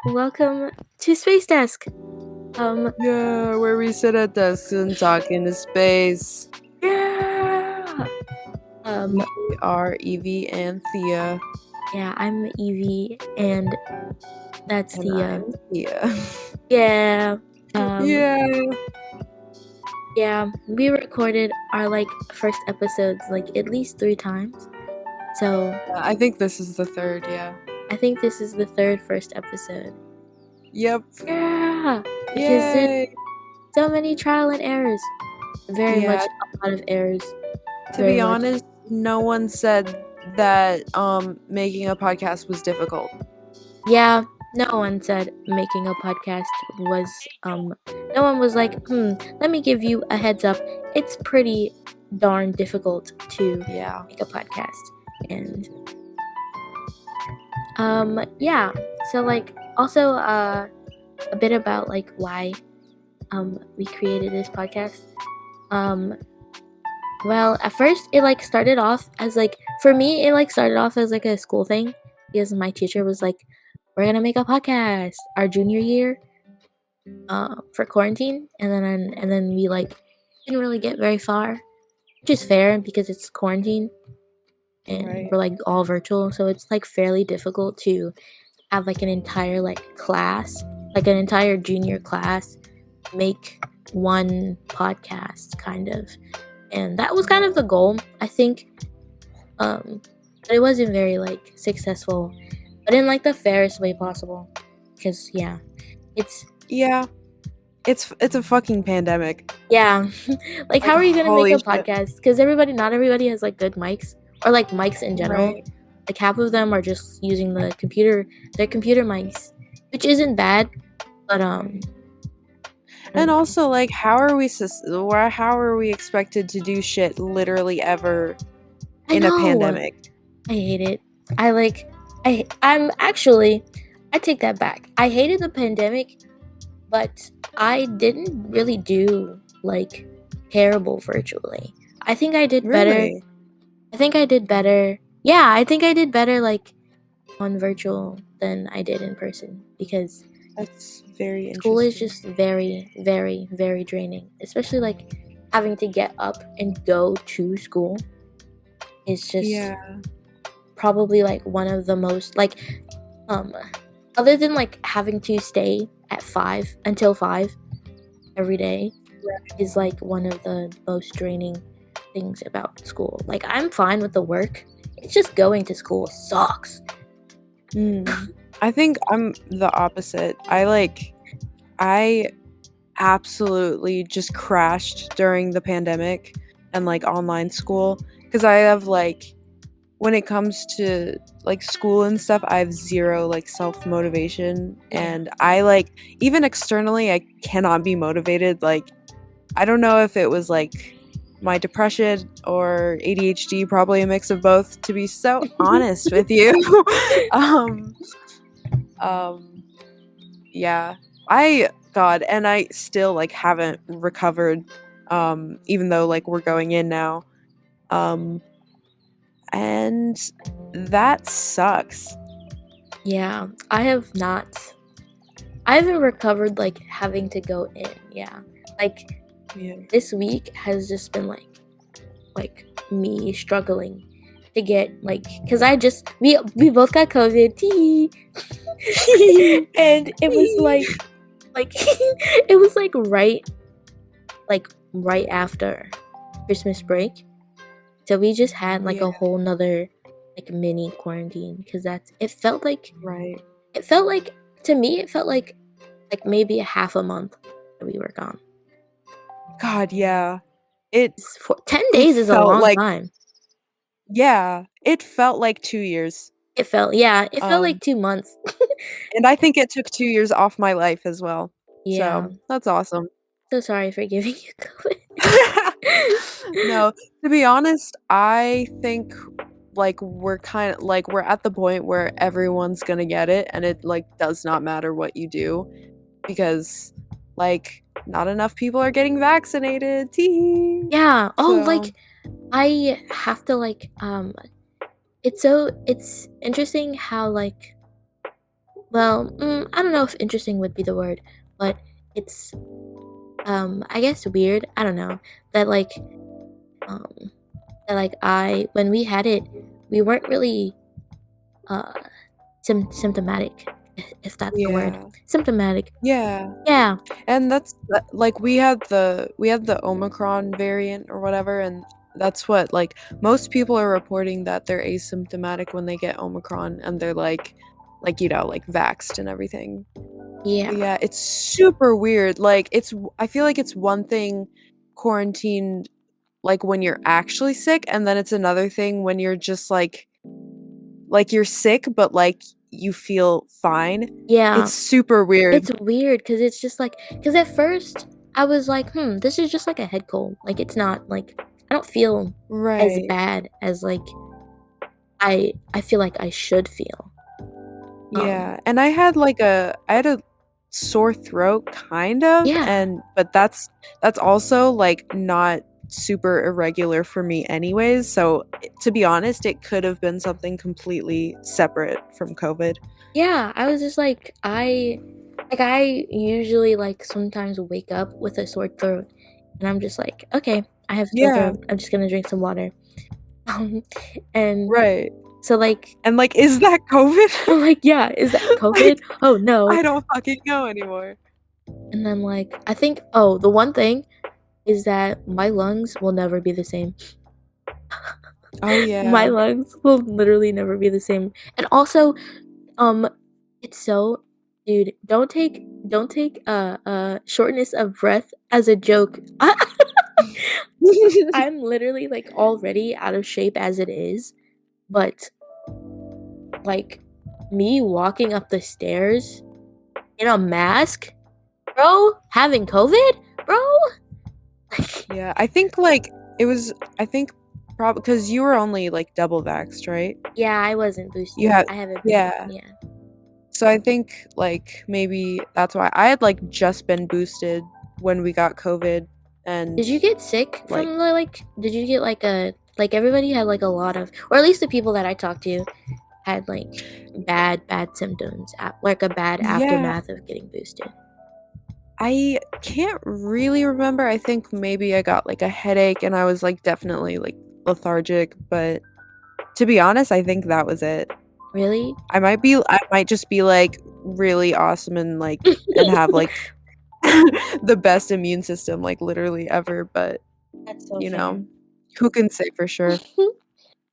Welcome to Space Desk. Yeah, where we sit at desks and talk into space. Yeah. We are Evie and Thea. Yeah, I'm Evie, and that's And Thea. I'm Thea. Yeah. Yeah. Yeah. We recorded our first episodes at least 3 times. So I think this is the third, yeah. I think this is the first episode. Yep. Yeah. Because there's Yay. so many trial and errors. Very Yeah. much a lot of errors. To Very be much. honest, no one said that making a podcast was difficult. Yeah, no one said making a podcast was no one was like, let me give you a heads up. It's pretty darn difficult to make a podcast. And yeah. So also a bit about why we created this podcast. Well, at first it started off as for me it started off as a school thing because my teacher was like, we're gonna make a podcast our junior year for quarantine, and then we didn't really get very far, which is fair because it's quarantine and we're all virtual, so it's fairly difficult to have an entire class, an entire junior class make one podcast kind of. And that was kind of the goal, I think. But it wasn't very successful, but in the fairest way possible. Because it's a fucking pandemic. Yeah. How are you gonna make a holy shit. podcast? Because not everybody has good mics or mics in general. Right. Half of them are just using their computer mics, which isn't bad, but And also, how are we expected to do shit literally ever in a pandemic? I hate it. I take that back. I hated the pandemic, but I didn't really do terrible virtually. I think I did better. Really? I think I did better. Yeah, I think I did better on virtual than I did in person because That's very interesting. School is just very, very, very draining, especially having to get up and go to school is just probably one of the most other than having to stay at 5 until 5 every day is one of the most draining things about school. I'm fine with the work, it's just going to school sucks. I think I'm the opposite. I absolutely just crashed during the pandemic and online school because I have when it comes to school and stuff, I have zero self-motivation, and I even externally I cannot be motivated. I don't know if it was my depression or ADHD, probably a mix of both, to be so honest with you. Yeah, and I still haven't recovered, even though we're going in now, and that sucks. Yeah, I haven't recovered having to go in. This week has just been me struggling to get because we both got COVID. And it was it was right after Christmas break, so we just had a whole nother mini quarantine because it felt like to me it felt like maybe a half a month that we were gone. God, yeah. 10 days is a long time. Yeah, it felt like 2 years. It felt like 2 months. And I think it took 2 years off my life as well. Yeah. So, that's awesome. So sorry for giving you COVID. No, to be honest, I think we're we're at the point where everyone's gonna get it, and it does not matter what you do because not enough people are getting vaccinated. Tee. Yeah. Oh, I have to it's interesting how well, I don't know if interesting would be the word, but it's I guess weird. I don't know that um I when we had it, we weren't really uh symptomatic, if that's the word. Yeah. Symptomatic. Yeah. Yeah. And like we had the Omicron variant or whatever, and that's what like most people are reporting that they're asymptomatic when they get Omicron and they're like you know, like vaxxed and everything. Yeah. But yeah, it's super weird. Like I feel like it's one thing quarantined like when you're actually sick, and then it's another thing when you're just like you're sick but like you feel fine. Yeah. It's super weird. It's weird because it's just like because at first I was like, this is just like a head cold. Like it's not like I don't feel as Right. bad as like I feel like I should feel. Yeah, and I had a sore throat kind of, Yeah. and but that's also like not super irregular for me anyways. So to be honest, it could have been something completely separate from COVID. Yeah, I was just I usually like sometimes wake up with a sore throat and I'm just like, okay, I have a sore Yeah, throat. I'm just gonna drink some water. Um, and right. so like And like, is that I'm COVID? like, yeah, is that COVID? Like, Oh no. I don't fucking know anymore. And then like I think oh, the one thing is that my lungs will never be the same. Oh My yeah. lungs will literally never be the same. And also, um, it's so dude, don't take shortness of breath as a joke. I'm literally like already out of shape as it is, but like me walking up the stairs in a mask, bro, having COVID, bro. Yeah, I think like it was I think probably because you were only like double vaxxed, right? Yeah, I wasn't You boosted. had I haven't been. yeah. Yeah. So I think like maybe that's why I had like just been boosted when we got COVID and Did you get sick like from the like? Did you get like a like everybody had like a lot of, or at least the people that I talked to had like bad symptoms, like a bad yeah, aftermath of getting boosted. I can't really remember. I think maybe I got like a headache and I was like definitely like lethargic, but to be honest, I think that was it. Really? I might just be like really awesome and like and have like the best immune system like literally ever, but That's so you fair. know, who can say for sure?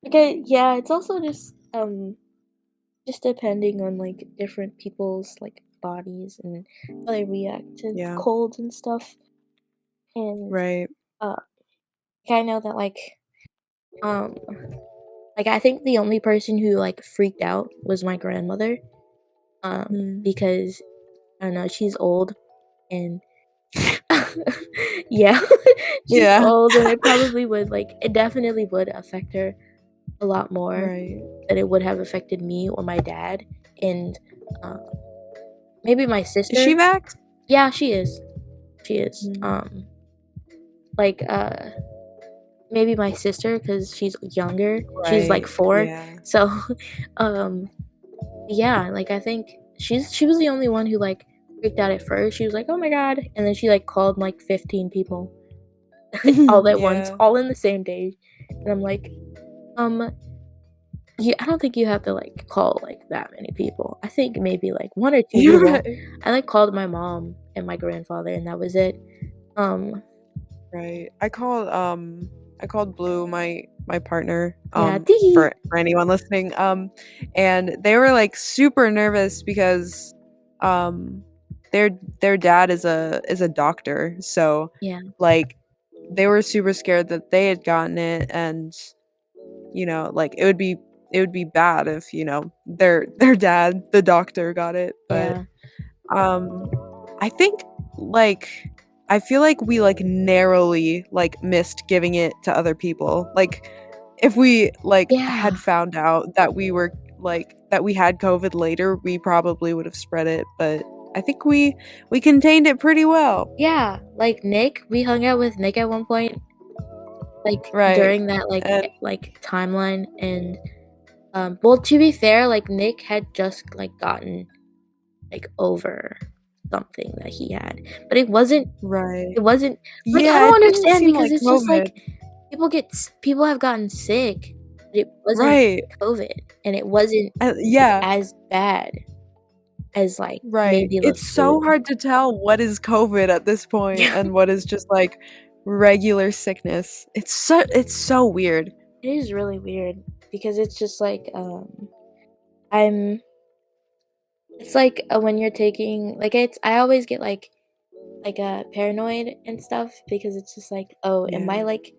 Okay, yeah, it's also just depending on like different people's like bodies and how they react to Yeah, colds and stuff. And right. uh I know that um like I think the only person who like freaked out was my grandmother. Mm. Because I don't know, she's old and yeah, she's Yeah, old and it definitely would affect her a lot more right. than it would have affected me or my dad. And uh, maybe my Is she sister. vaxxed? Yeah, she is. She is. Mm. Like maybe my sister because she's younger. She's like Right. 4. Yeah. So um yeah, like I think she was the only one who like freaked out at first. She was like, "Oh my god," and then she like called like 15 people all at once, Yeah. all in the same day, and I'm like, um, I don't think you have to like call like that many people. I think maybe like 1 or 2 You're people. right. I like called my mom and my grandfather, and that was it. Um, Right. I called Blue, my partner, yeah, tee. for anyone listening. And they were like super nervous because um their their dad is a doctor. So Yeah, like they were super scared that they had gotten it and you know, like it would be bad if, you know, their dad, the doctor got it, but yeah, um, I think, like I feel like we, like, narrowly, like, missed giving it to other people. Like, if we, like, yeah, had found out that we were that we had COVID later, we probably would have spread it, but I think we contained it pretty well. yeah. Like Nick, we hung out with Nick at one point, like Right. during that And like timeline, and well, to be fair, like Nick had just like gotten like over something that he had, but it wasn't. Right. It wasn't like I Yeah, don't it didn't understand seem because like it's just COVID. like people have gotten sick, but it wasn't Right. COVID, and it wasn't Yeah. as bad as like Right. maybe the It's so flu. hard to tell what is COVID at this point Yeah, and what is just like regular sickness. It's so weird. it is really weird because it's just like I'm. It's like when you're taking like it's. I always get like paranoid and stuff because it's just like, oh, am Yeah. I like,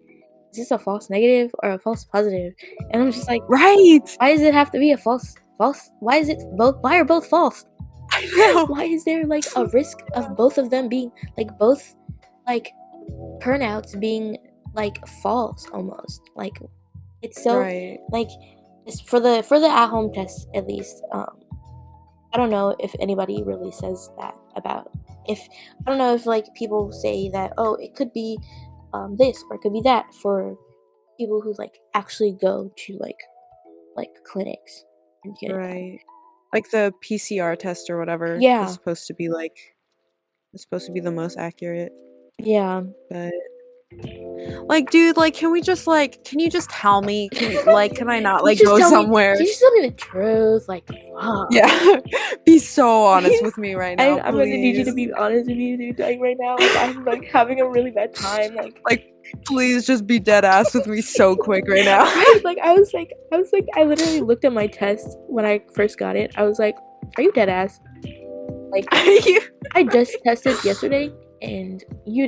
is this a false negative or a false positive? And I'm just like, Right. why does it have to be a false? Why is it both? Why are both false? I know. Why is there like a risk of both of them being like both like turnouts being like false almost? Like it's so Right. like it's for the at home tests at least. I don't know if anybody really says that about if I don't know if like people say that oh it could be this or it could be that for people who like actually go to like clinics and get it done. Right. Like the PCR test or whatever is Yeah, supposed to be like it's supposed to be the most accurate. yeah. But like, dude, like, can you just tell me? Can I not like go somewhere? Can you just tell me the truth? Like, fuck. Yeah. Be so honest with me right now, I'm gonna need you to please. be honest with you, dude. Like right now, like I'm like having a really bad time. Like, please just be dead ass with me so quick right now. Right? Like I literally looked at my test when I first got it. I was like, are you dead ass? Like I just tested yesterday and you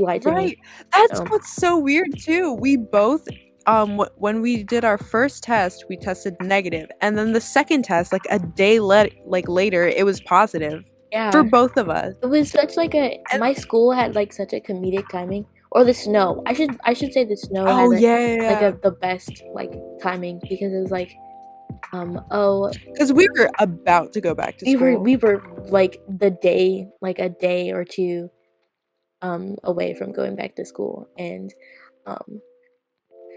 lied to Right. me. That's So what's so weird too. We both when we did our first test, we tested negative, and then the second test like a day later, it was positive for yeah. both of us. It was such like a And my school had like such a comedic timing. Or the snow. I should say the snow oh had yeah, yeah, like yeah. the best like timing because it was like oh 'Cause we were about to go back to school. we were like the day like a day or two away from going back to school and um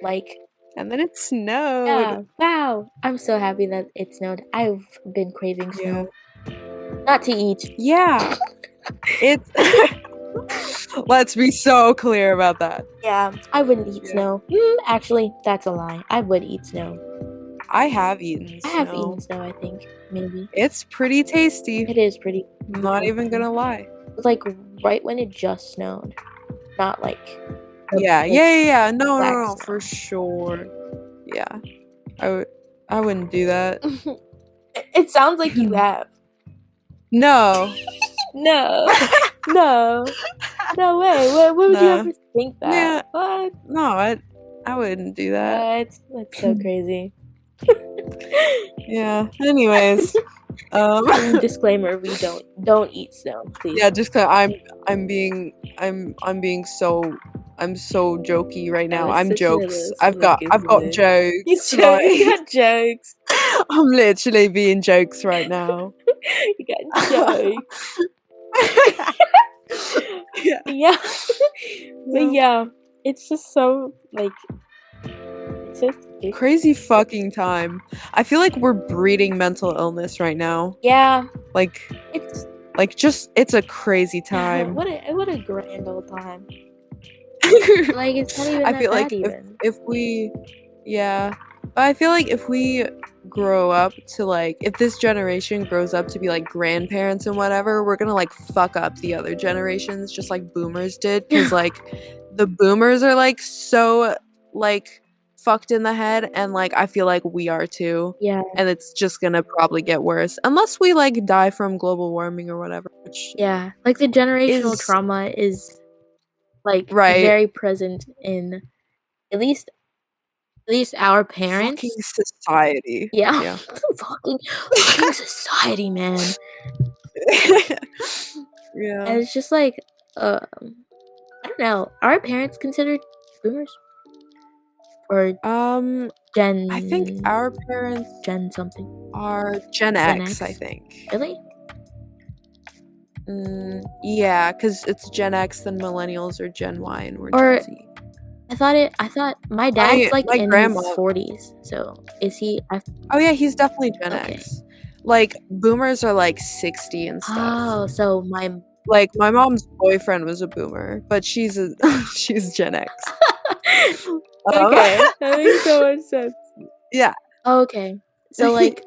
like And then it snowed. yeah, wow, I'm so happy that it snowed. I've been craving Yeah. snow, not to eat. Yeah. It's let's be so clear about that. Yeah, I wouldn't eat Yeah. snow. Actually, that's a lie. I would eat snow. I have eaten I have eaten snow. snow, I think, maybe. It's pretty tasty. It is pretty Not even gonna lie. like right when it just snowed, not like the Yeah, like yeah, yeah, yeah. No, no, black no, for snow. sure. Yeah. I wouldn't do that. It sounds like you have. No. No, no, no way. What would you Nah. ever think Yeah. that? What? No, I wouldn't do that. What? That's so crazy. Yeah. Anyways, Disclaimer: we don't eat snow, please. yeah, just 'cause I'm being so I'm so jokey right now. I'm jokes. I've got jokes. You Like got jokes. I'm literally being jokes right now. You got jokes. Yeah. Yeah. But Yeah. yeah, it's just so like it's so stupid. Crazy fucking time. I feel like we're breeding mental illness right now. Yeah, Like it's just it's a crazy time. what a grand old time. Like it's not even I that feel bad like even. if we yeah, but I feel like if we grow up to like if this generation grows up to be like grandparents and whatever, we're gonna like fuck up the other generations just like boomers did because like the boomers are like so like fucked in the head and like I feel like we are too. Yeah, And it's just gonna probably get worse unless we like die from global warming or whatever, which yeah. Like the generational is trauma is like right. very present in at least our Fucking parents. society. Yeah, Yeah. fucking society, man. Yeah. And it's just like I don't know. Are our parents considered boomers or I think our parents Gen something? are Gen Gen X, I X? think. Really? Yeah, because it's Gen X, then millennials are Gen Y, and we're Or Gen Z. I thought my dad's like My in grandma. his 40s. So is he? Oh yeah, he's definitely Gen Okay. X. Like, boomers are, like, 60 and stuff. Oh, so my Like, my mom's boyfriend was a boomer, but she's she's Gen X. okay, that makes so much sense. Yeah. Okay, so, like,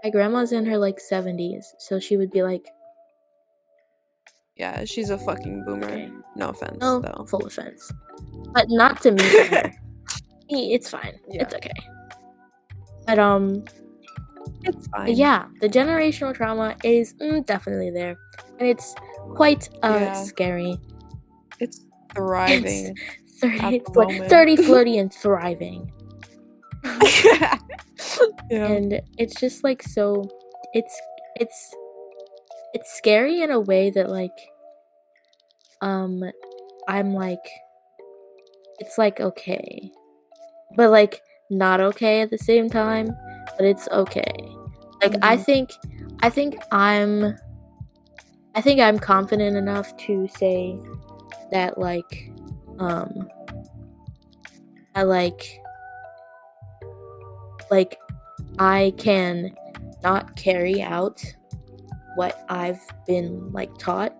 my grandma's in her, like, 70s, so she would be like Yeah, she's a fucking boomer. okay. No offense, No though. full offense. But not to me from her. Me, it's fine. Yeah. It's okay. But, It's fine. yeah, the generational trauma is, definitely there, and it's quite, Yeah. scary. It's thriving It's 30, at the moment. 30, flirty, and thriving. Yeah. And it's just, like, so it's scary in a way that, like, I'm, like it's, like, okay, but, like, not okay at the same time, but it's okay. Like, I Mhm. think I'm confident enough to say that, like, I like, I can not carry out what I've been, like, taught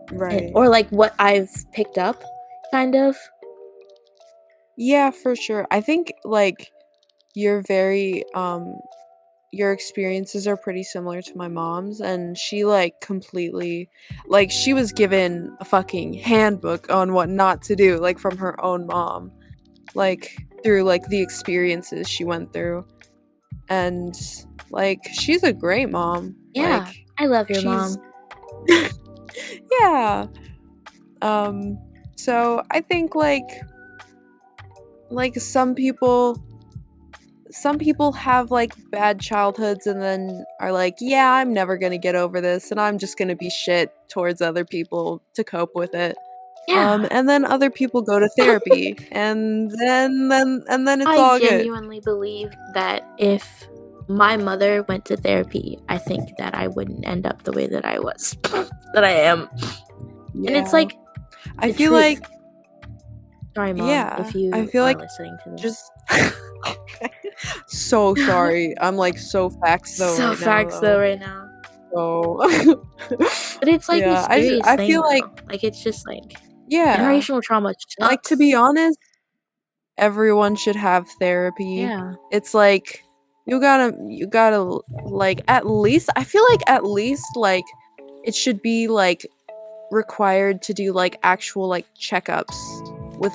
and Right. or, like, what I've picked up, kind of. Yeah, for sure. I think, like, you're very, your experiences are pretty similar to my mom's, and she, like, completely like, she was given a fucking handbook on what not to do, like, from her own mom, like, through, like, the experiences she went through, and, like, she's a great mom, Yeah, like, I love your she's mom. yeah, so I think, some people have, like, bad childhoods and then are like, "Yeah, I'm never gonna get over this, and I'm just gonna be shit towards other people to cope with it." Yeah. And then other people go to therapy, and then it's I all good. genuinely believe that if my mother went to therapy, I think that I wouldn't end up the way that I was, that I am. And it's Yeah. like I the feel truth. like Sorry, Mom, yeah, if I you feel are like listening to this. just so sorry. I'm, like, so facts though So right now, facts though though. right now. So But it's like a yeah, serious I thing feel like though. Like it's just like yeah, generational trauma like, to sucks. be honest, everyone should have therapy. Yeah. It's like you gotta like at least I feel like at least like it should be like required to do like actual like checkups with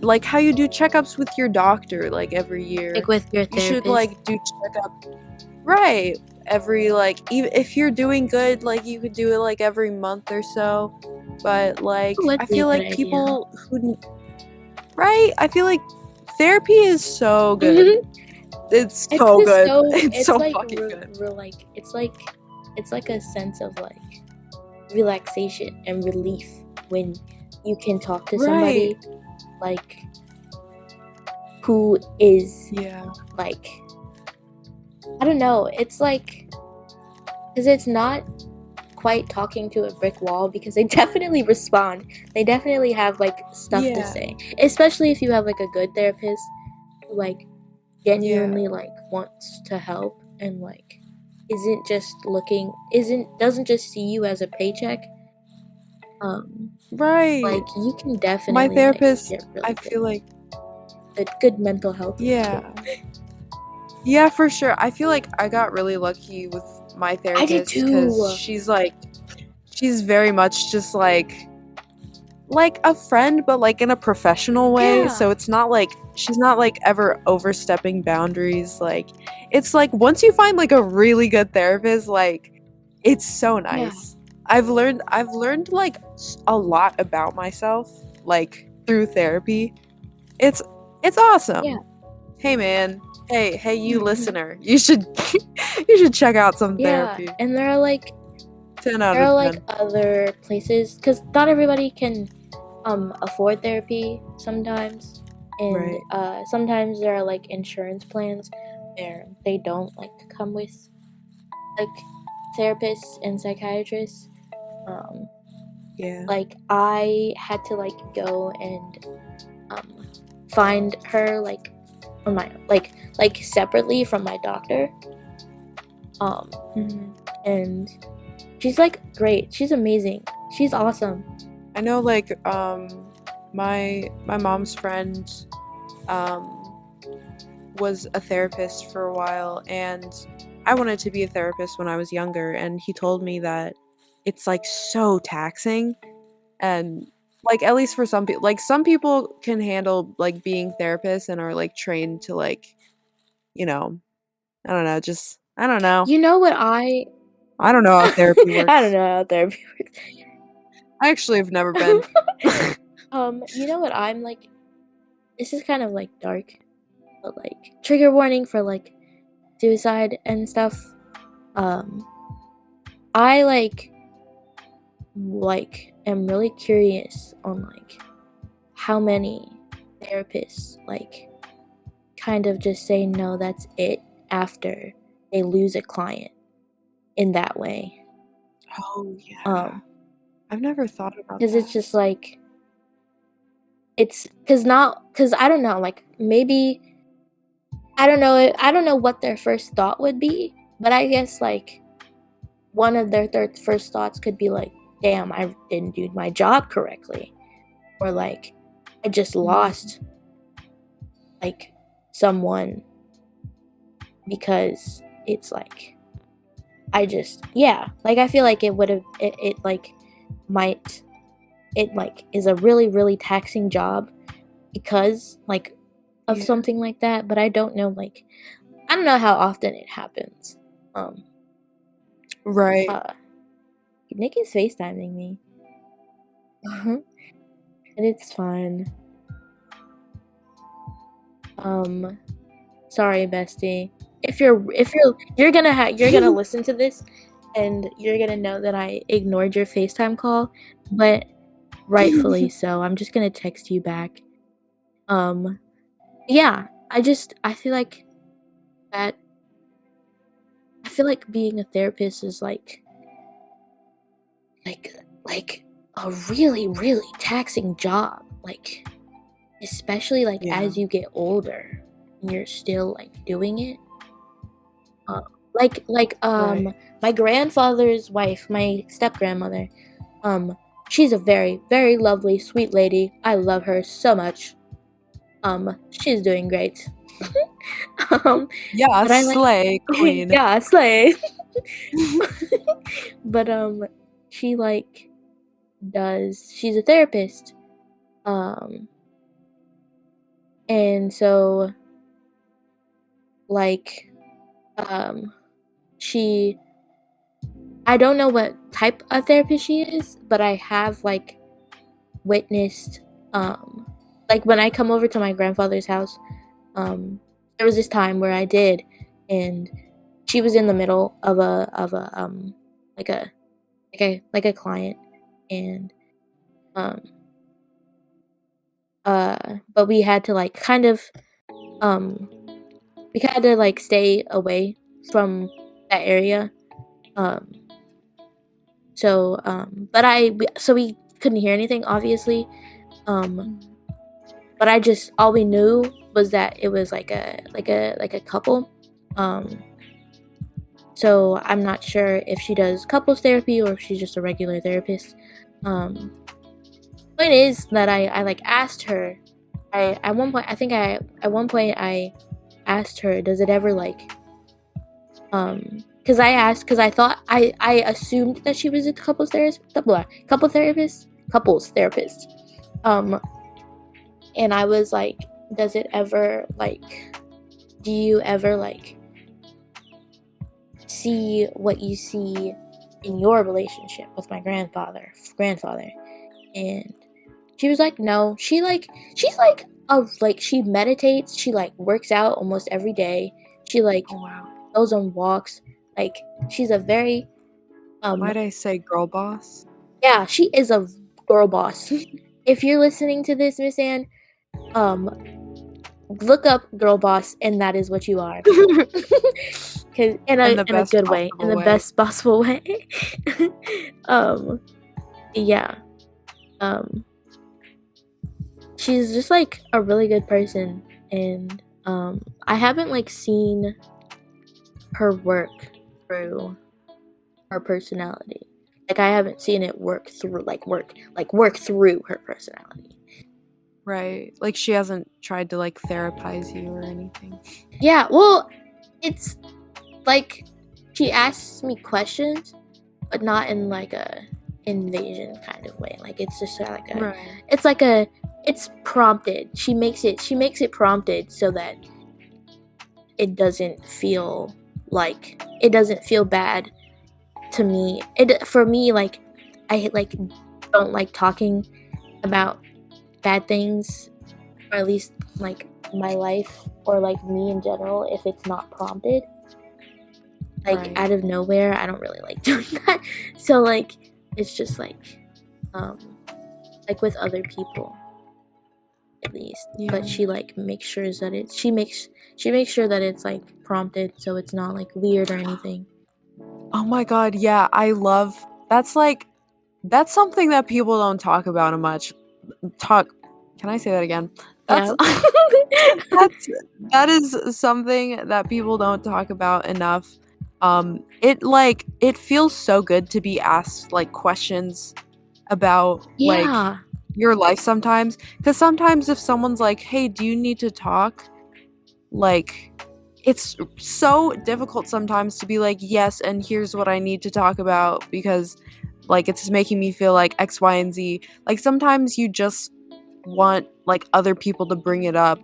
like how you do checkups with your doctor like every year. Like with your You should therapist. like do checkup right every like even if you're doing good like you could do it like every month or so. But like It would I be a feel good like idea. people who right? I feel like therapy is so good. It's It's so just good. so It's it's so like fucking good. like it's like a sense of like relaxation and relief when you can talk to Right. somebody like who is Yeah. like I don't know, it's like because it's not quite talking to a brick wall because they definitely respond. They definitely have like stuff to Yeah. say, especially if you have like a good therapist who like Yeah. genuinely like wants to help and like doesn't just see you as a paycheck. Right. Like you can My definitely like therapist, get I really feel like good mental health. yeah. Yeah, for sure. I feel like I got really lucky with my I did therapist cuz too. she's very much just like a friend but like in a professional way, Yeah. so it's not like she's not like ever overstepping boundaries. Like it's like once you find like a really good therapist, like it's so Yeah. nice. I've learned like a lot about myself like through therapy. It's it's awesome. Yeah. Hey man. Hey you listener. You should you should check out some Yeah. therapy. And there are like 10 out of 10. other places because not everybody can afford therapy sometimes, and Right. sometimes there are like insurance plans where they don't like come with like therapists and psychiatrists. um Yeah. like I had to like go and find her like on my like separately from my doctor. Mhm. And she's like great. She's amazing. She's awesome. I know, like, my mom's friend, um, was a therapist for a while, and I wanted to be a therapist when I was younger, and he told me that it's, like, so taxing, and, like, at least for some people, like, some people can handle, like, being therapists and are, like, trained to, like, you know, I don't know, just I don't know. You know what I I don't know how therapy I don't works. know how therapy works. I actually have never been. You know what I'm like, this is kind of like dark, but like trigger warning for like suicide and stuff. Um I am really curious on like how many therapists like kind of just say no, that's it after they lose a client in that way. Oh, yeah. Um I've never thought about because it's that. just like it's because I don't know, like maybe I don't know what their first thought would be, but I guess like one of their first thoughts could be like, damn, I didn't do my job correctly, or like I just Mhm. lost like someone because it's like I just yeah, like I feel like it would have it like might it like is a really really taxing job because like of Yeah. something like that, but I don't know like I don't know how often it happens. Um Right. uh Nick is FaceTiming me. And it's fine. Um sorry bestie. You're gonna you're gonna listen to this and you're gonna know that I ignored your FaceTime call, but rightfully so. I'm just gonna text you back. Um yeah, I feel like that I feel like being a therapist is like like a really really taxing job. Like especially like Yeah. as you get older and you're still like doing it. Uh, like Right. my grandfather's wife, my step grandmother, um she's a very very lovely sweet lady. I love her so much. She's doing great. um Yeah, but I like slay queen. yeah, slay. But she like does she's a therapist. Um and so like um she I don't know what type of therapist she is, but I have like witnessed like when I come over to my grandfather's house, um there was this time where I did, and she was in the middle of a like a like a client, and um but we had to like kind of um we had to like stay away from that area. um but so we couldn't hear anything obviously. um Mhm. but I just all we knew was that it was like a couple. Um, so I'm not sure if she does couples therapy or if she's just a regular therapist. Um, point is that I like asked her. I at one point I think I at one point I asked her, does it ever like because I thought I assumed that she was a couples therapist. Um, and I was like, does it ever like do you ever like see what you see in your relationship with my grandfather? And she was like, no. She's like she meditates, she like works out almost every day, she like Oh, wow. goes on walks, like she's a very um Might I say girl boss? yeah, she is a girl boss. If you're listening to this, Miss Anne, um look up girl boss and that is what you are. Cause In the in a best good way, in possible the way. best possible way. um, yeah. Um, she's just like a really good person, and I haven't like seen her work through her personality. Like I haven't seen it work through work through her personality. Right. Like she hasn't tried to like therapize you or anything. Yeah, well, it's like she asks me questions, but not in like a invasion kind of way. Like it's just Right. it's prompted. She makes it prompted so that it doesn't feel bad to me. It for me like I like don't like talking about bad things, or at least like my life or like me in general, if it's not prompted. Like Right. out of nowhere, I don't really like doing that. So like it's just um like with other people at least. But Yeah. she like makes sure that she makes sure that it's like prompted so it's not like weird or anything. Oh my god, yeah, I love that's something that people don't talk about much. Talk Can I say that again? That's Yeah. that's that is something that people don't talk about enough. It feels so good to be asked like questions about like Yeah. your life sometimes, because sometimes if someone's like, "Hey, do you need to talk?" Like, it's so difficult sometimes to be like, "Yes, and here's what I need to talk about because, like, it's making me feel like X, Y, and Z." Like, sometimes you just want, like, other people to bring it up,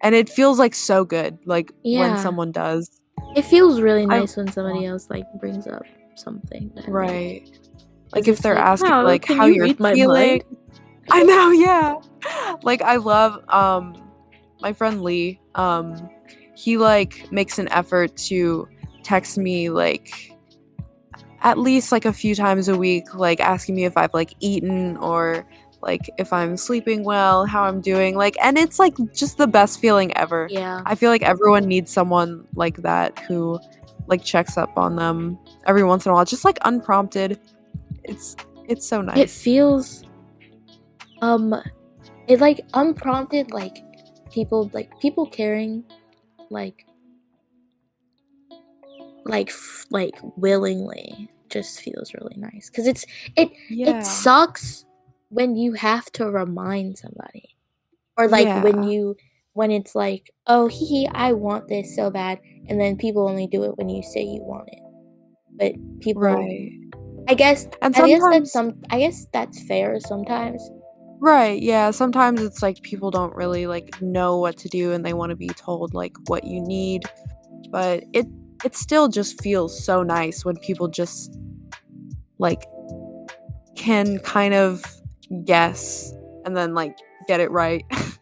and it feels, like, so good, like, when Yeah. someone does. It feels really I nice when somebody else like brings up something that like Right. Like, because if it's they're like, asking, "Wow, like, can how you you're read my feeling. mind?" I know, yeah. Like, I love, my friend Lee, he, like, makes an effort to text me, like, at least, like, a few times a week, like, asking me if I've, like, eaten or, like, if I'm sleeping well, how I'm doing, like, and it's, like, just the best feeling ever. Yeah. I feel like everyone needs someone like that who, like, checks up on them every once in a while, just, like, unprompted. It's it's so It nice. feels um it like unprompted people caring like like willingly just feels really nice because it Yeah. sucks when you have to remind somebody, or like Yeah. when it's like, oh hee I want this so bad, and then people only do it when you say you want it, but people Right. I guess And I guess that's sometimes some I guess that's fair sometimes. right, yeah, sometimes it's like people don't really, like, know what to do and they wanna be told, like, what you need, but it still just feels so nice when people just, like, can kind of guess and then, like, get it right. I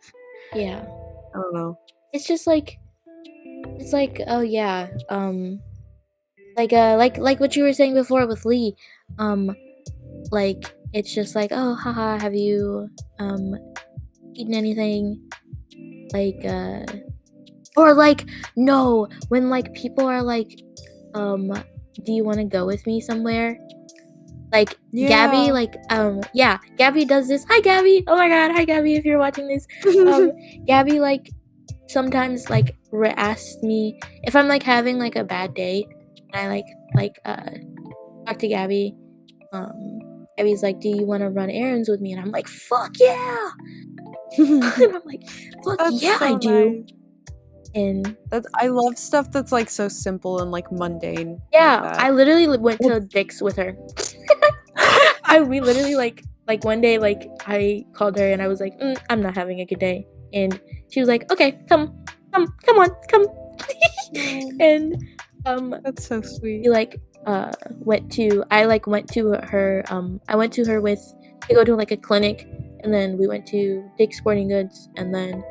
Yeah, don't know. it's just like it's like, oh yeah, like what you were saying before with Lee, um like it's just like, oh haha, have you um eaten anything, like or like, no, when like people are like, um do you want to go with me somewhere, like Gabby, Yeah. like yeah, Gabby does this. Hi Gabby, oh my god, hi Gabby, if you're watching this. um Gabby like sometimes like asks me if I'm like having like a bad day, and I talk to Gabby. Gabby's like, do you want to run errands with me, and I'm like, fuck yeah. And I'm like, fuck That's yeah I so do. nice. And I love stuff that's, like, so simple and, like, mundane like yeah, that. I literally went to It's Dick's with her. We literally like one day like I called her and I was like, I'm not having a good day, and she was like, okay, come on, come. Oh, And um that's so sweet. we like went to her I went to her with to go to like a clinic, and then we went to Dick's Sporting Goods, and then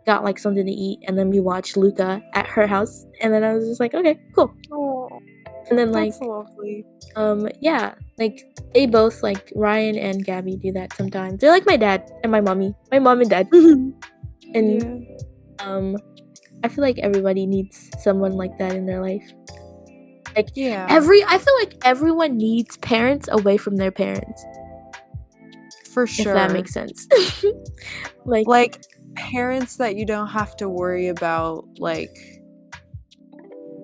got like something to eat, and then we watched Luca at her house, and then I was just like, okay, cool. Oh, And then like that's lovely. yeah, like they both, like Ryan and Gabby, do that sometimes. They're like my dad and my mom and dad. And Yeah. um I feel like everybody needs someone like that in their life. Like Yeah, I feel like everyone needs parents away from their parents, for if that sure. makes sense. Like Like, parents that you don't have to worry about, like,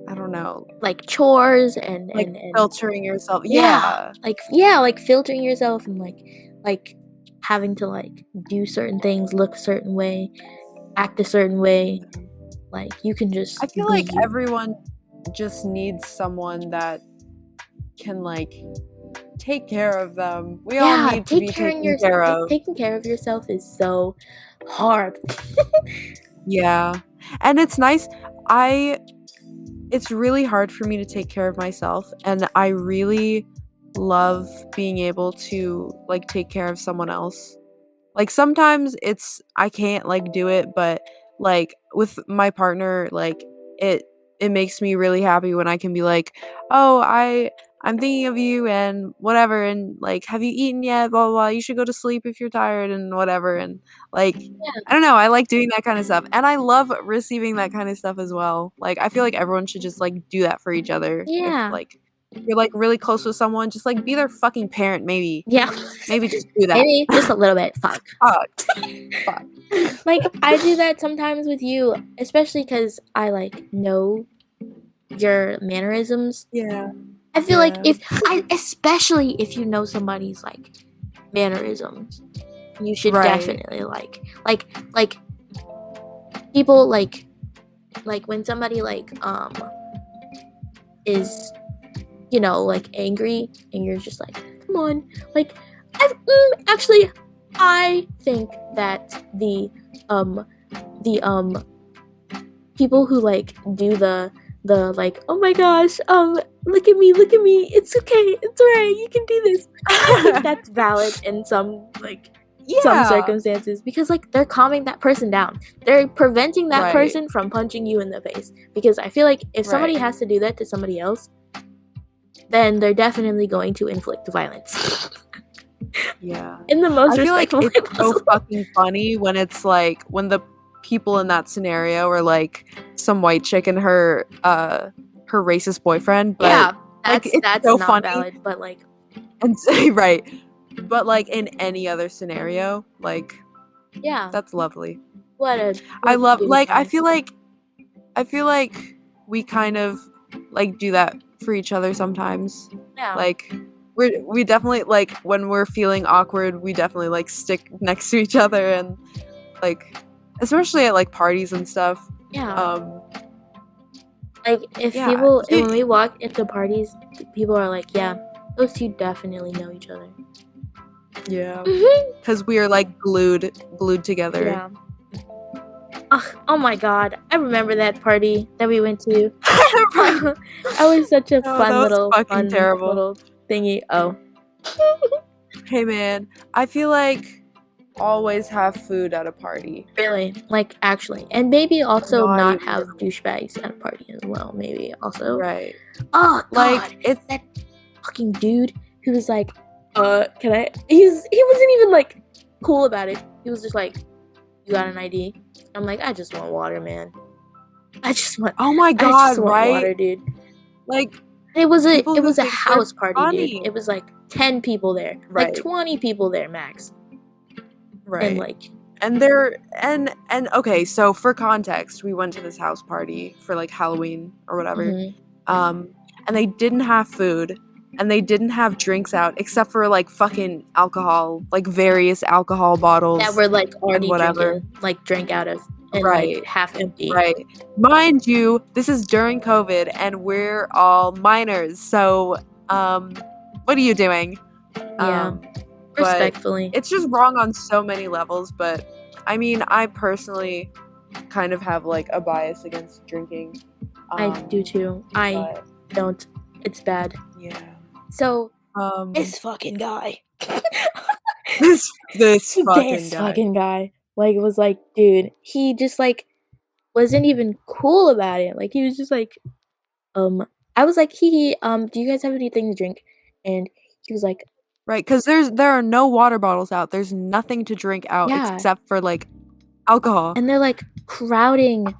I don't know, like chores like and filtering yourself. yeah, Yeah. like filtering yourself and like having to like do certain things, look a certain way, act a certain way. Like you can just I feel be like you. everyone just needs someone that can, like, take care of them. We all Yeah, need to be taken care of. taking care of yourself is so hard. Yeah. And it's nice. I It's really hard for me to take care of myself, and I really love being able to, like, take care of someone else. Like, sometimes I can't, like, do it, but, like, with my partner, like, it it makes me really happy when I can be like, "Oh, I'm thinking of you and whatever, and, like, have you eaten yet? Blah, blah, blah. You should go to sleep if you're tired," and whatever, and, like, I don't know, I like doing that kinda stuff, and I love receiving that kinda stuff as well. Like, I feel like everyone should just, like, do that for each other. Yeah. If you're, like, really close with someone, just, like, be their fucking parent, maybe. Yeah. Maybe just do that. Maybe just a little bit. Fuck. Fuck. Fuck. Like I do that sometimes with you, especially because I like know your mannerisms. Yeah. I feel like Yeah. if I, especially if you know somebody's like mannerisms, you should Right. definitely like people like when somebody like is like angry and you're just like come on like actually I think that the people who like do the like oh my gosh look at me it's okay it's alright you can do this. I think that's valid in some Yeah. circumstances because like they're calming that person down, they're preventing that Right. person from punching you in the face, because I feel like if somebody Right. has to do that to somebody else, then they're definitely going to inflict violence Yeah. in the most I feel like respectful way it's so possible. fucking funny when it's like when the people in that scenario are like some white chick and her racist boyfriend, but Yeah, like it's that's so not funny valid, but like and say right. But like in any other scenario, like yeah, that's lovely. I what love cutie like pie. I feel like we kind of like do that for each other sometimes. Yeah, Like we definitely like when we're feeling awkward, we definitely like stick next to each other and like especially at like parties and stuff. yeah. Um Like if yeah, people and when we walk into parties, people are like, yeah, those two definitely know each other. yeah, Mhm. cuz we are like glued together. Yeah. Ugh, oh my god, I remember that party that we went to. Right. That was such a Oh, that was fucking fun terrible. little thingy. Oh, Hey man, I feel like always have food at a party. really? Like actually, and maybe also Not not even have joking. douchebags at a party as well. Maybe also. Right. Oh Like god, it's that fucking dude who was like, can I? He wasn't even like cool about it. He was just like, you got an ID? I'm like, I just want water, man. oh my I just god, want right? water, dude. Like It was people who a think they're house party, dude. funny. It was like 10 people there, like Right. 20 people there max, and Right. like And they're and okay, so for context, we went to this house party for like Halloween or whatever. mhm, Um and they didn't have food and they didn't have drinks out except for like fucking alcohol, like various alcohol that bottles were like and already whatever. drinking, like drank out of, and like Right. half empty. Right. Mind you, this is during COVID and we're all minors. So, what are you doing? Yeah, Um, but respectfully, it's just wrong on so many levels. But I mean, I personally kind of have like a bias against drinking. I do too. I But don't. It's bad. yeah. So Um, this fucking guy, this fucking this guy. fucking guy, like was like, dude, he just like wasn't even cool about it. Like he was just like, I was like, do you guys have anything to drink? And he was like, Right, because there are no water bottles out. There's nothing to drink out yeah. except for like alcohol. And they're like crowding.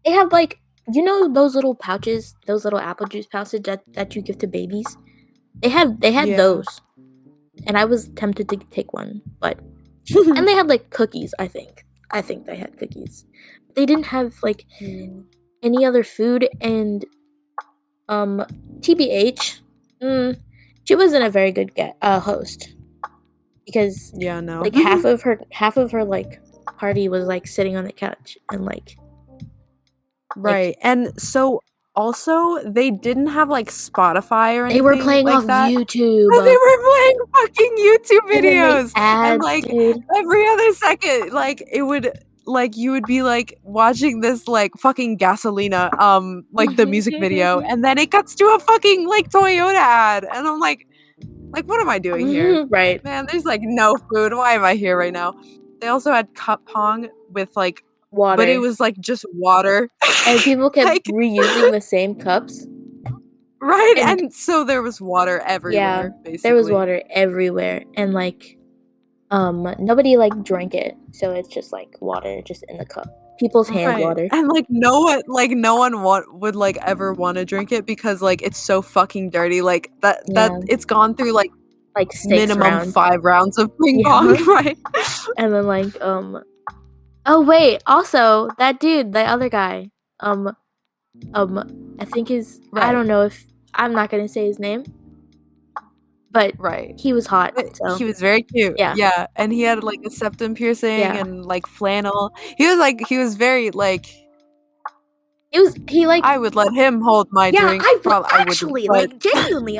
They have like, those little pouches, those little apple juice pouches that you give to babies. They had Yeah. those, and I was tempted to take one, but and they had like cookies, I think. I think they had cookies. They didn't have like Mm. any other food, and TBH, she wasn't a very good host because Yeah, no. like half of her like party was like sitting on the couch and like Right. And so also they didn't have like Spotify or they were anything playing off like that. YouTube, So they were playing fucking YouTube and then they videos. And ads, like dude. every other second, like it would like you would be like watching this like fucking Gasolina, like the music video, and then it cuts to a fucking like Toyota ad. And I'm like, what am I doing here? Right. Man, there's like no food. Why am I here right now? They also had cup pong with like but it Water. was like just water. And people kept Like reusing the same cups. right, And and so there was water yeah, everywhere, there was basically. water everywhere, and like nobody like drank it, so it's just like water just in the cup. People's hand Right, water. and like no one would like ever want to drink it because like it's so fucking dirty. Like that Yeah, it's gone through like like 6 minimum rounds. 5 rounds of ping Yeah. pong, right? And then like oh wait, also that dude, the other guy, I think his I Right, don't know if I'm not gonna say his name, but right. he was hot. But So he was very cute. yeah, Yeah, and he had like a septum piercing yeah. and like flannel. He was very like He like I would let him hold my yeah. drink. I would Probably I wouldn't, actually but like genuinely.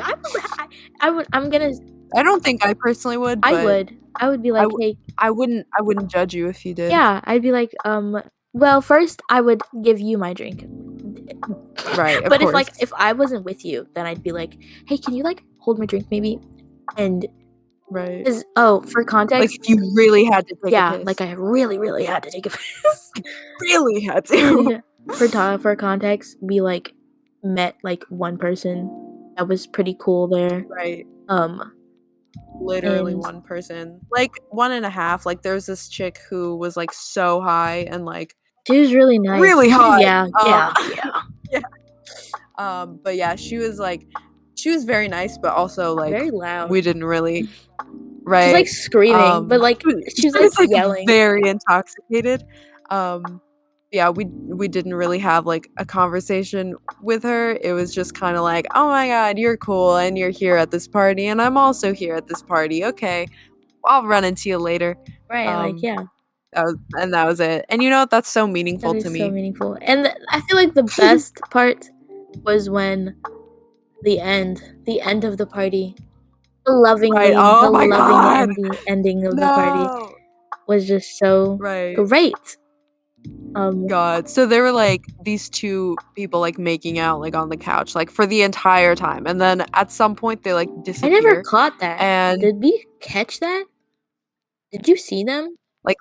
I would. I'm gonna. I don't think I personally would, I but would. I would be like, hey, I wouldn't judge you if you did. yeah. I'd be like, well, first I would give you my drink. Right, of But course. if I wasn't with you, then I'd be like, hey, can you like hold my drink maybe? And Right. because for Like context, if you really had to take a yeah, piss. like I really had to take a piss. Really had to. For context, we like met like one person that was pretty cool there. Right. Um, Literally and one person. Like 1.5. Like there's this chick who was like so high and like she was really nice. really hot. Yeah. Yeah. But yeah, she was very nice, but also like Very loud. we didn't really right. She's like screaming, but like she's she was, like yelling. very intoxicated. Yeah, we didn't really have like a conversation with her. It was just kind of like, oh my god, you're cool and you're here at this party and I'm also here at this party. Okay, I'll run into you later. Right, like yeah. That was it. And you know what? That's so meaningful That to is me. so meaningful. And I feel like the best part was when the end of the party, the lovingly, Right. Oh the my god. ending of the party was just so Right. great. God. So there were like these two people like making out like on the couch like for the entire time, and then at some point they like I disappear. never caught that. And did we catch that? Did you see them? Like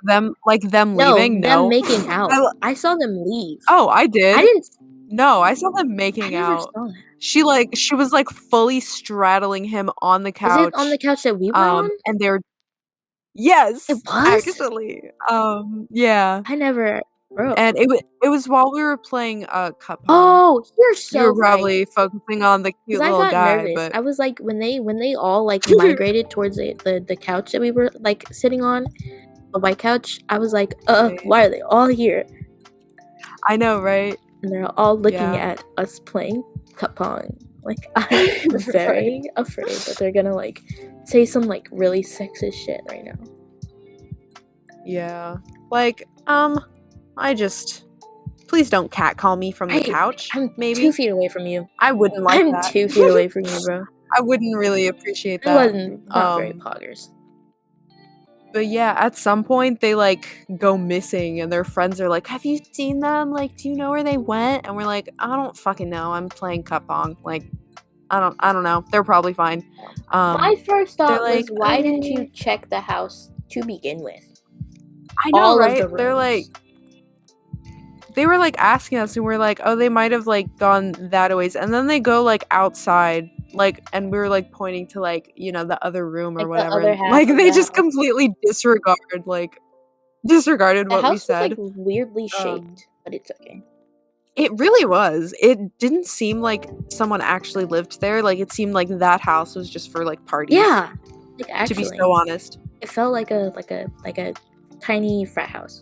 them No, leaving? them No. making out. I saw them leave. Oh, I did. I didn't. No, I saw them I making never out. saw that. She was like fully straddling him on the couch. Was it on the couch that we were on? And they were yes, It was? actually. Yeah. I never, bro. And it was while we were playing cup pong. Oh, you're You so were probably focusing on the cute 'Cause I little got guy, nervous. but I was like, when they all like migrated towards the couch that we were like sitting on, the white couch. I was like, Right. why are they all here? I know, right? And they're all looking Yeah. at us playing cup pong. Like I'm very afraid that they're gonna like say some like really sexist shit right now. Yeah. Like, I just please don't catcall me from the couch. I'm maybe 2 feet away from you. I wouldn't like I'm that. 2 feet away from you, bro. I wouldn't really appreciate It that. wasn't not very poggers. But yeah, at some point they like go missing and their friends are like, have you seen them? Like, do you know where they went? And we're like, I don't fucking know. I'm playing cup pong. Like, I don't know. They're probably fine. My first thought was, like, why didn't you check the house to begin with? I know, all right? of the They're like, they were like asking us, and we're like, oh, they might have like gone that a ways, and then they go like outside, like, and we were like pointing to like, you know, the other room or Like, the whatever. other And, half like of they the just house. completely disregarded The what house we said. was like weirdly shaped, but it's okay. It really was. It didn't seem like someone actually lived there. Like it seemed like that house was just for like parties. Yeah, like actually, to be so honest. it felt like a tiny frat house.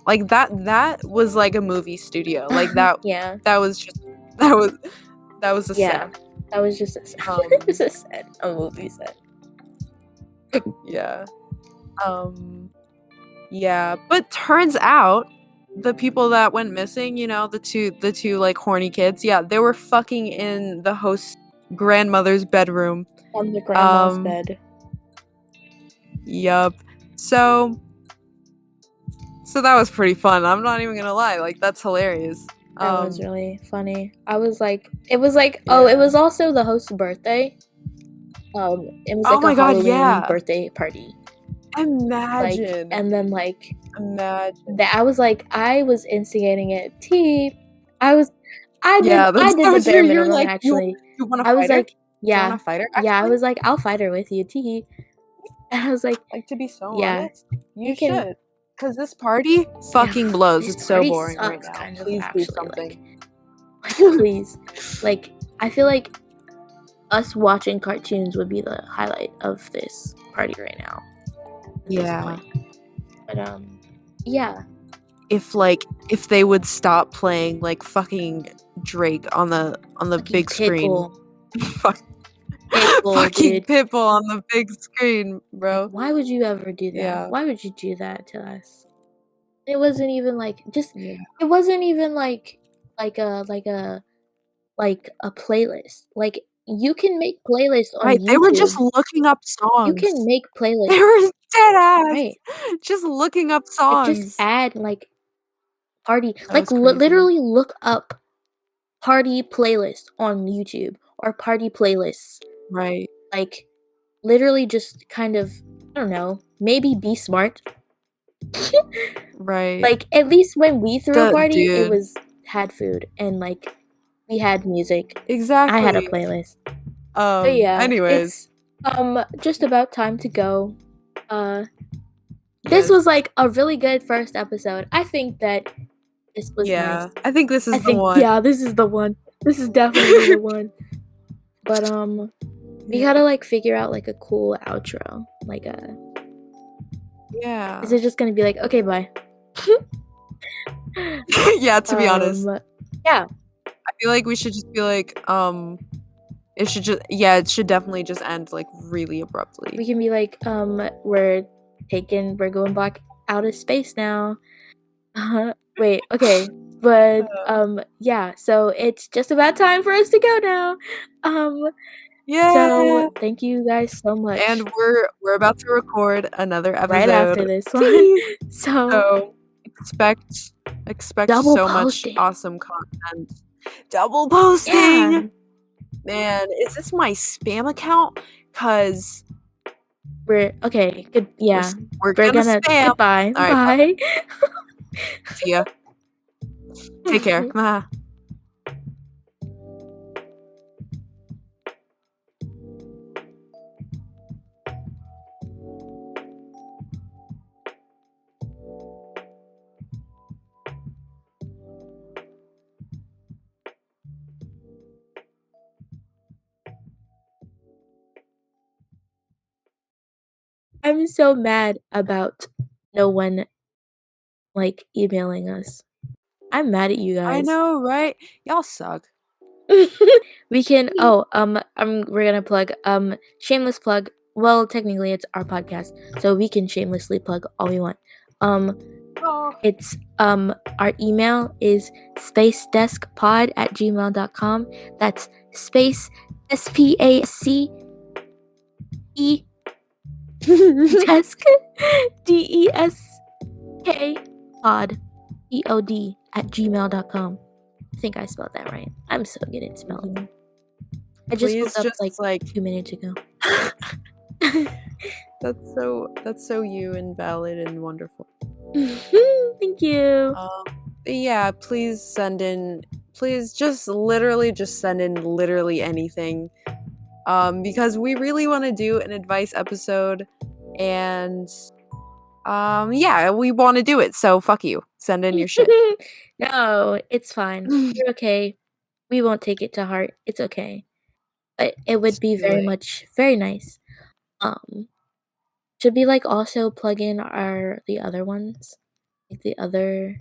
Like that was like a movie studio. Like that Yeah. that was just that was a Yeah. set. That was just a set. Um, It was a set. A movie set. yeah. Yeah, but turns out the people that went missing, you know, the two like horny kids, yeah, they were fucking in the host's grandmother's bedroom. On the grandma's Um, bed. yup. So that was pretty fun. I'm not even gonna lie, like that's hilarious. That was really funny. I was like, it was like, oh, it Yeah. was also the host's birthday. It was Oh like a my god, Halloween yeah. birthday party. Like, Imagine. and then like Imagine. that, I was like, I was instigating it. Yeah, I that's did so the bare true. You're minimum like, actually. you want to I was fight her? like, Do you want yeah, to fight her? yeah. I Actually, was like, I'll fight her with you, tee. And I was like, like to be so yeah, honest, you you can. should. Cause this party Yeah, fucking blows. this It's so party boring right sucks, now. kind of Please do actually. something. Like please, like I feel like us watching cartoons would be the highlight of this party right now. At this point. But yeah. If they would stop playing like fucking Drake on the Fucking big screen. Pitbull. Fucking Dude. Pitbull on the big screen, bro. Like, why would you ever do that? Yeah. Why would you do that to us? It wasn't even like Yeah. it wasn't even like a playlist. Like you can make playlists on Right. They were just YouTube. looking up You songs. can make playlists. They were dead ass. Right. Just looking up Like just songs. add like party, That like was crazy. literally look up party playlist on YouTube or party playlists. Right. Like literally just kind of, I don't know, maybe be smart. Right. Like at least when we threw a party, it Dude. had food and like we had music. Exactly. I had a playlist. But yeah, anyways. it's just about time to go. Yes. This was like a really good first episode. I think that this was nice. I think this is the one. Yeah, this is the one. This is definitely the one. But we gotta like figure out like a cool outro. Like Yeah. is it just gonna be like, okay, bye? Yeah, to be honest. Yeah. I feel like we should just be like, it should definitely just end like really abruptly. We can be like, we're going back out of space now. Wait, okay. But yeah, so it's just about time for us to go now. Yeah. So thank you guys so much. And we're about to record another episode right after this one. So expect double so posting. much awesome content. Double posting. Yeah. Man, is this my spam account? Cause we're okay. Good. Yeah. We're gonna spam. Goodbye. All right, bye. See ya. Take care. Bye. I'm so mad about no one like emailing us. I'm mad at you guys. I know, right? Y'all suck. We can we're gonna plug shameless plug. Well, technically it's our podcast, so we can shamelessly plug all we want. It's our email is spacedeskpod@gmail.com. That's space SPACE desk DESK pod POD@gmail.com. I think I spelled that right. I'm so good at spelling. I just looked up like 2 minutes ago. That's so you and valid and wonderful. Thank you. Yeah, please send in. Please just send in literally anything. Because we really want to do an advice episode, and yeah, we want to do it. So fuck you. Send in your shit. No, it's fine. You're okay. We won't take it to heart. It's okay. It would be very nice. Should we like also plug in the other ones? Like the other.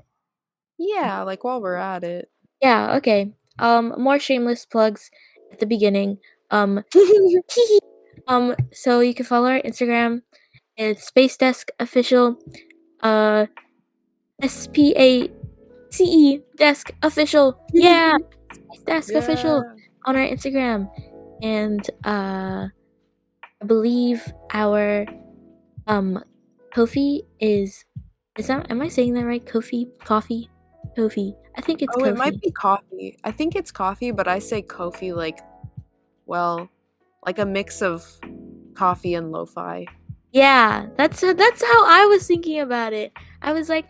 Yeah, like while we're at it. Yeah, okay. More shameless plugs at the beginning. Um, so you can follow our Instagram. It's Space Desk Official. SPACE Desk Official. Yeah, Space Desk Official Yeah. on our Instagram, and I believe our Kofi is that am I saying that right? Kofi, coffee, Kofi. I think it's Oh, it might Kofi. be coffee. I think it's coffee, but I say Kofi like, well, like a mix of coffee and lo-fi. Yeah, that's how I was thinking about it. I was like,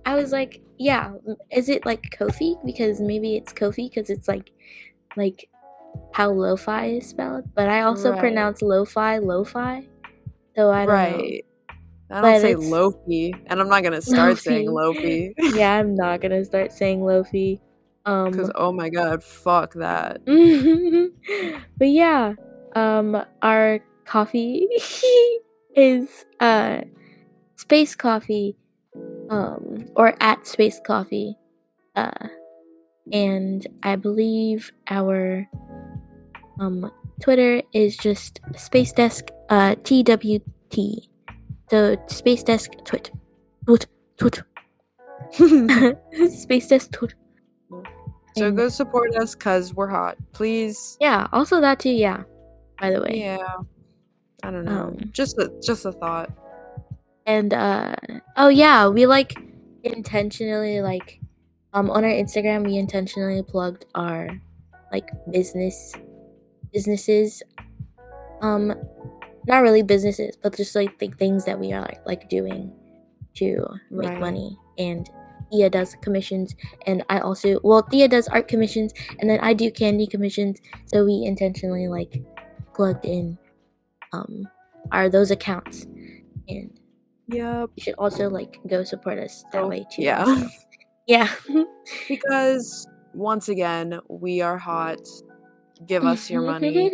I was like, yeah, is it like Kofi? Because maybe it's Kofi because it's like how lo-fi is spelled. But I also Right. pronounce lo-fi, so I don't know. Right. I don't But say it's Lofi, and I'm not gonna start saying Lofi. Lofi, Yeah, I'm not gonna start saying Lofi. because oh my god, fuck that. But yeah, our coffee is Space Coffee, or at Space Coffee, uh, and I believe our Twitter is just Space Desk TWT. So Space Desk twit Space Desk twit. So And go support us, cause we're hot. Please. yeah, also that too. Yeah, by the way. Yeah. I don't know. Um, Just a thought. and oh yeah, we like intentionally on our Instagram we intentionally plugged our like businesses, um not really businesses but just like the things that we are like doing to make Right. money. And Thea does commissions, and I also, well, Thea does art commissions, and then I do candy commissions. So we intentionally like plugged in are those accounts, and Yep. you should also like go support us that So way too. yeah. So yeah. Because once again, we are hot. Give us your money.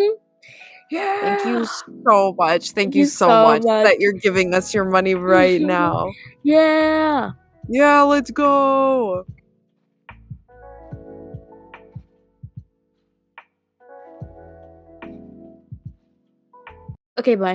Thank you Yeah. so much. Thank Thank you you so so much much. that you're giving us your money right now. Yeah. Yeah, let's go. Okay, bye.